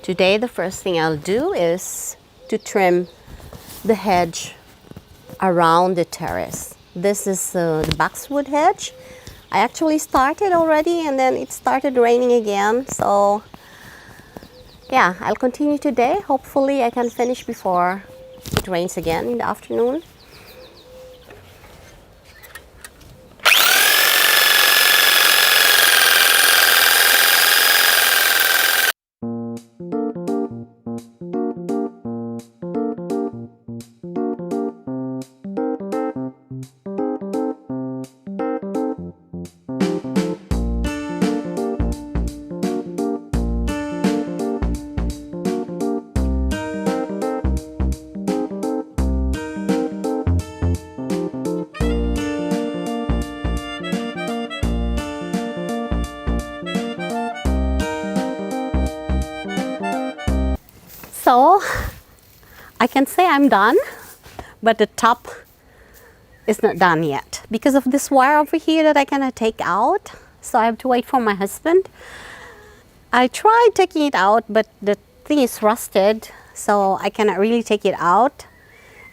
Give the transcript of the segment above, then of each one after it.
Today the first thing I'll do is to trim the hedge around the terrace. This is the boxwood hedge. I actually started already and then it started raining again, so yeah, I'll continue today. Hopefully I can finish before it rains again in the afternoon. So I can say I'm done, but the top is not done yet because of this wire over here that I cannot take out. So I have to wait for my husband. I tried taking it out, but the thing is rusted, so I cannot really take it out.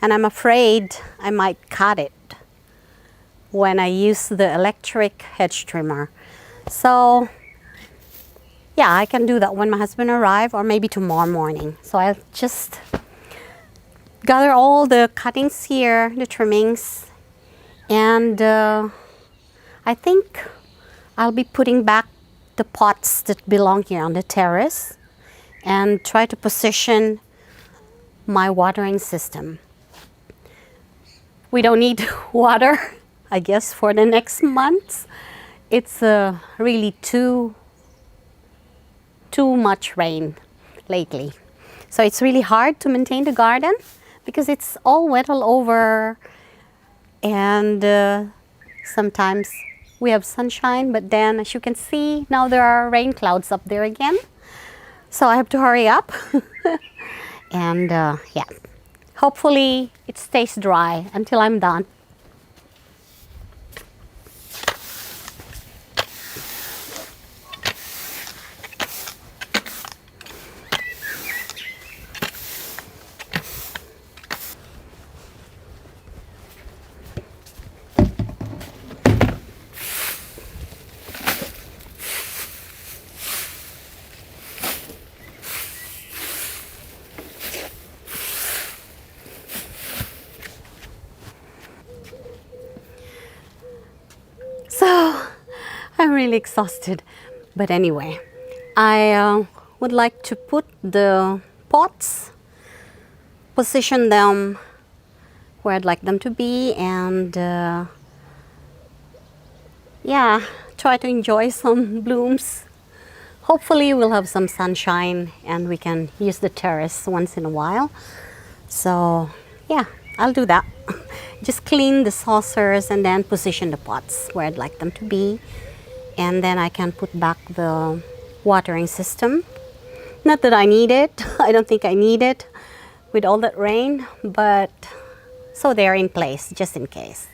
And I'm afraid I might cut it when I use the electric hedge trimmer. So yeah, I can do that when my husband arrives or maybe tomorrow morning. So I'll just gather all the cuttings here, the trimmings, and I think I'll be putting back the pots that belong here on the terrace and try to position my watering system. We don't need water, I guess, for the next months. It's really too much rain lately. So it's really hard to maintain the garden because it's all wet all over, and sometimes we have sunshine, but then as you can see now there are rain clouds up there again. So I have to hurry up and yeah, hopefully it stays dry until I'm done. So I'm really exhausted, but anyway, I would like to put the pots, position them where I'd like them to be, and yeah, try to enjoy some blooms. Hopefully we'll have some sunshine and we can use the terrace once in a while. So yeah, I'll do that. Just clean the saucers and then position the pots where I'd like them to be. And then I can put back the watering system. Not that I need it. I don't think I need it with all that rain, but so they're in place just in case.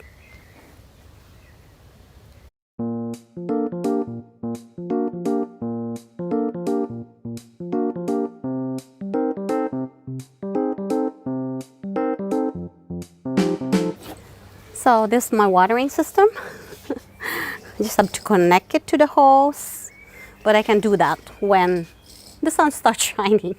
So this is my watering system. I just have to connect it to the hose, but I can do that when the sun starts shining.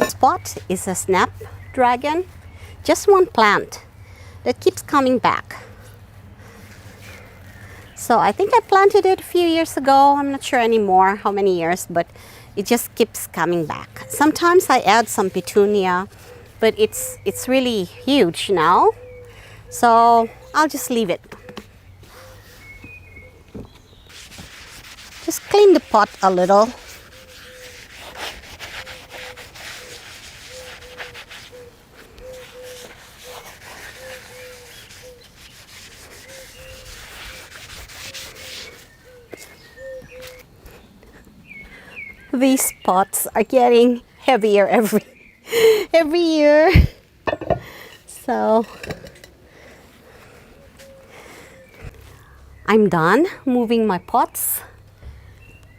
This pot is a snapdragon, just one plant that keeps coming back. So I think I planted it a few years ago. I'm not sure anymore how many years, but it just keeps coming back. Sometimes I add some petunia, but it's really huge now. So I'll just leave it. Just clean the pot a little. These pots are getting heavier every year. So I'm done moving my pots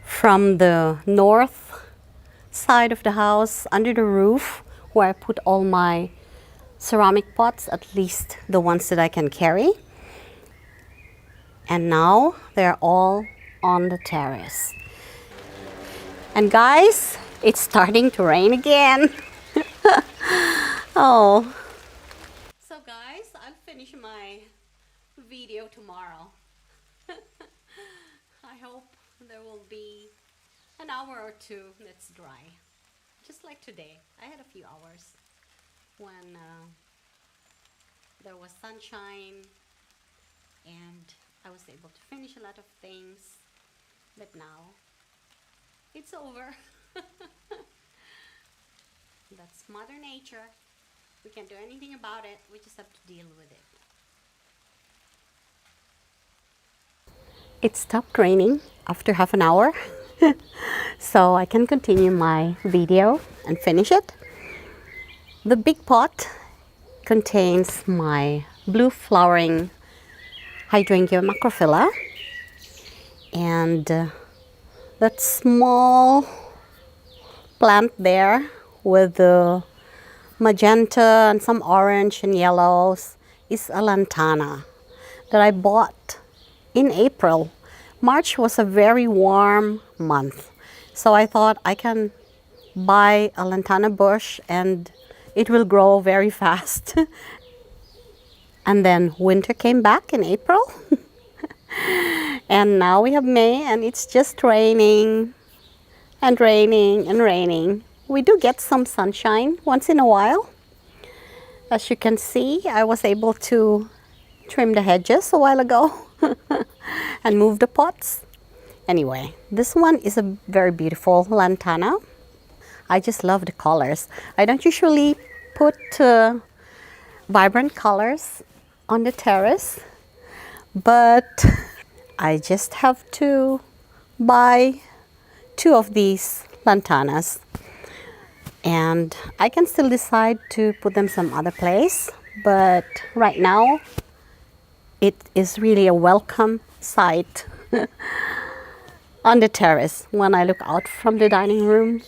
from the north side of the house under the roof where I put all my ceramic pots, at least the ones that I can carry. And now they're all on the terrace. And guys, it's starting to rain again. Oh. So guys, I'll finish my video tomorrow. I hope there will be an hour or two that's dry. Just like today. I had a few hours when there was sunshine and I was able to finish a lot of things. But now it's over. That's Mother Nature. We can't do anything about it. We just have to deal with it. It stopped raining after half an hour. So I can continue my video and finish it. The big pot contains my blue flowering hydrangea macrophylla, and that small plant there with the magenta and some orange and yellows is a lantana that I bought in April. March was a very warm month, so I thought I can buy a lantana bush and it will grow very fast. And then winter came back in April. And now we have May and it's just raining and raining and raining. We do get some sunshine once in a while. As you can see, I was able to trim the hedges a while ago and move the pots. Anyway, this one is a very beautiful lantana. I just love the colors. I don't usually put vibrant colors on the terrace, but I just have to buy 2 of these lantanas, and I can still decide to put them some other place, but right now it is really a welcome sight on the terrace when I look out from the dining room,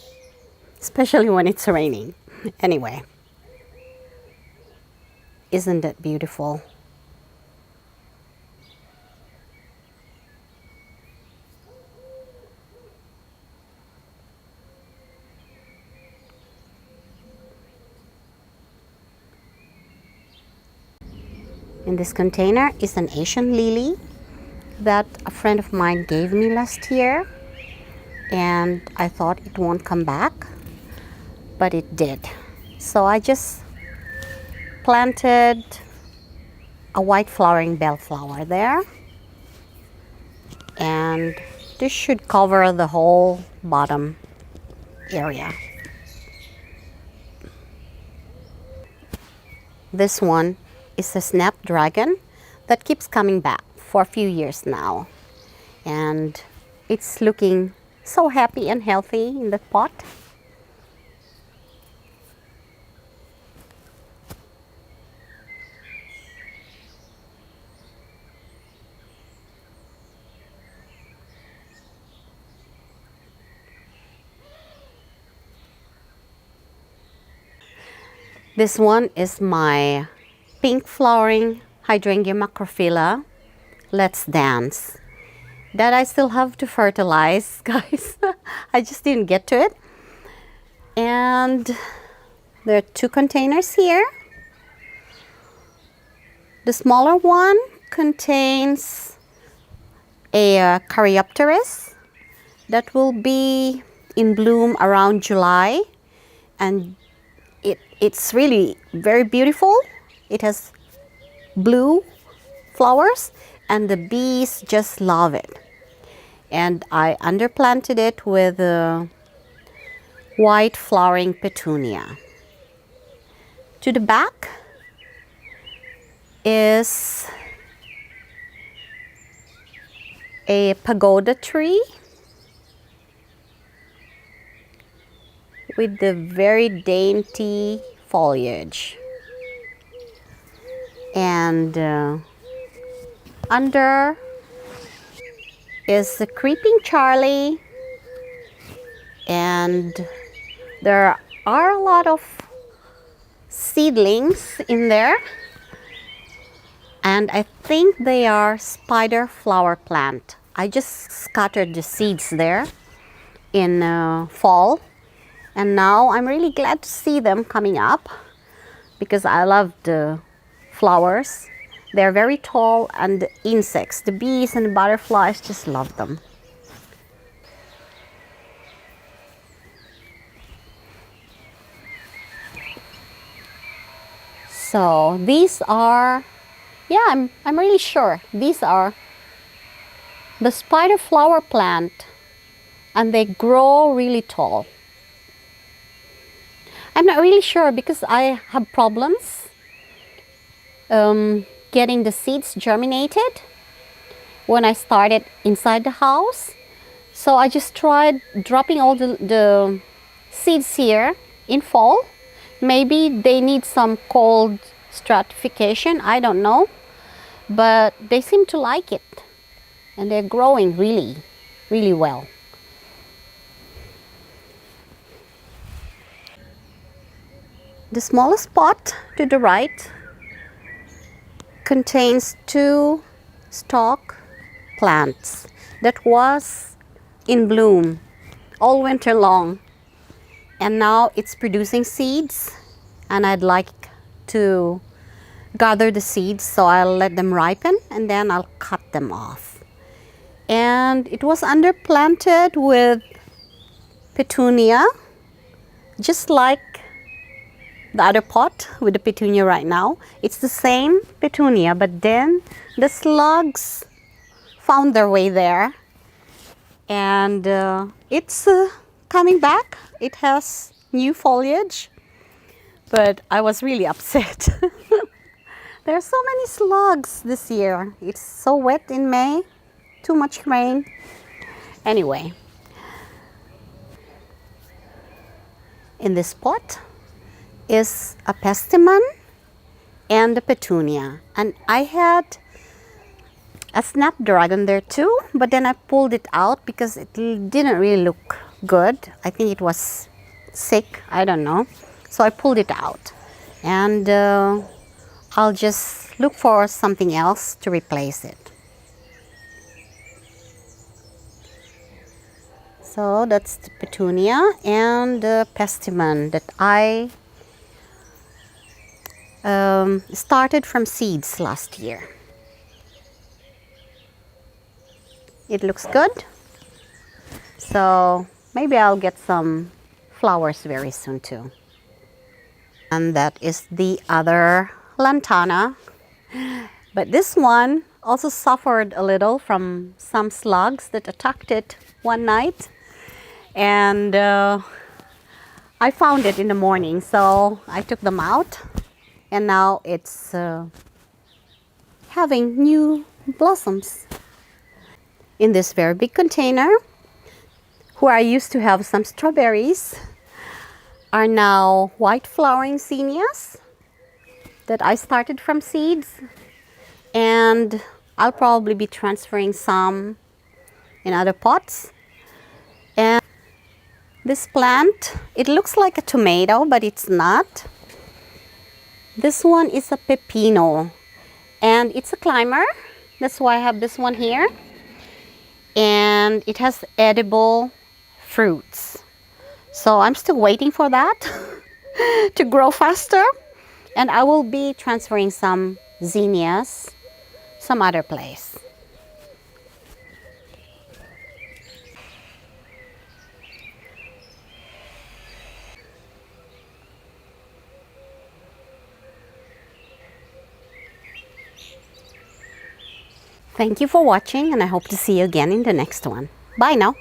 especially when it's raining. Anyway, isn't that beautiful? In this container is an Asian lily that a friend of mine gave me last year, and I thought it won't come back, but it did. So I just planted a white flowering bellflower there, and this should cover the whole bottom area. This one is a snapdragon that keeps coming back for a few years now, and it's looking so happy and healthy in the pot. This one is my pink flowering hydrangea macrophylla, Let's Dance, that I still have to fertilize, guys. I just didn't get to it. And there are 2 containers here. The smaller one contains a Caryopteris that will be in bloom around July, and it's really very beautiful. It has blue flowers and the bees just love it. And I underplanted it with a white flowering petunia. To the back is a pagoda tree with the very dainty foliage. And under is the creeping Charlie, and there are a lot of seedlings in there, and I think they are spider flower plant. I just scattered the seeds there in fall, and now I'm really glad to see them coming up because I love the flowers. They're very tall, and the insects, the bees and the butterflies, just love them. So these are, yeah, I'm really sure these are the spider flower plant, and they grow really tall. I'm not really sure because I have problems getting the seeds germinated when I started inside the house. So I just tried dropping all the seeds here in fall. Maybe they need some cold stratification, I don't know. But they seem to like it, and they're growing really, really well. The smallest pot to the right contains 2 stalk plants that was in bloom all winter long, and now it's producing seeds, and I'd like to gather the seeds, so I'll let them ripen and then I'll cut them off. And it was underplanted with petunia, just like the other pot with the petunia right now. It's the same petunia, but then the slugs found their way there, and it's coming back. It has new foliage, but I was really upset. There are so many slugs this year. It's so wet in May, too much rain. Anyway, in this pot is a pestimon and a petunia, and I had a snapdragon there too, but then I pulled it out because it didn't really look good. I think it was sick, I don't know, so I pulled it out, and I'll just look for something else to replace it. So that's the petunia and the pestimon that I started from seeds last year. It looks good, so maybe I'll get some flowers very soon too. And that is the other lantana, but this one also suffered a little from some slugs that attacked it one night, and I found it in the morning, so I took them out, and now it's having new blossoms. In this very big container, where I used to have some strawberries, are now white flowering zinnias that I started from seeds, and I'll probably be transferring some in other pots. And this plant, it looks like a tomato, but it's not. This one is a pepino, and it's a climber. That's why I have this one here. And it has edible fruits. So I'm still waiting for that to grow faster. And I will be transferring some zinnias some other place. Thank you for watching, and I hope to see you again in the next one. Bye now.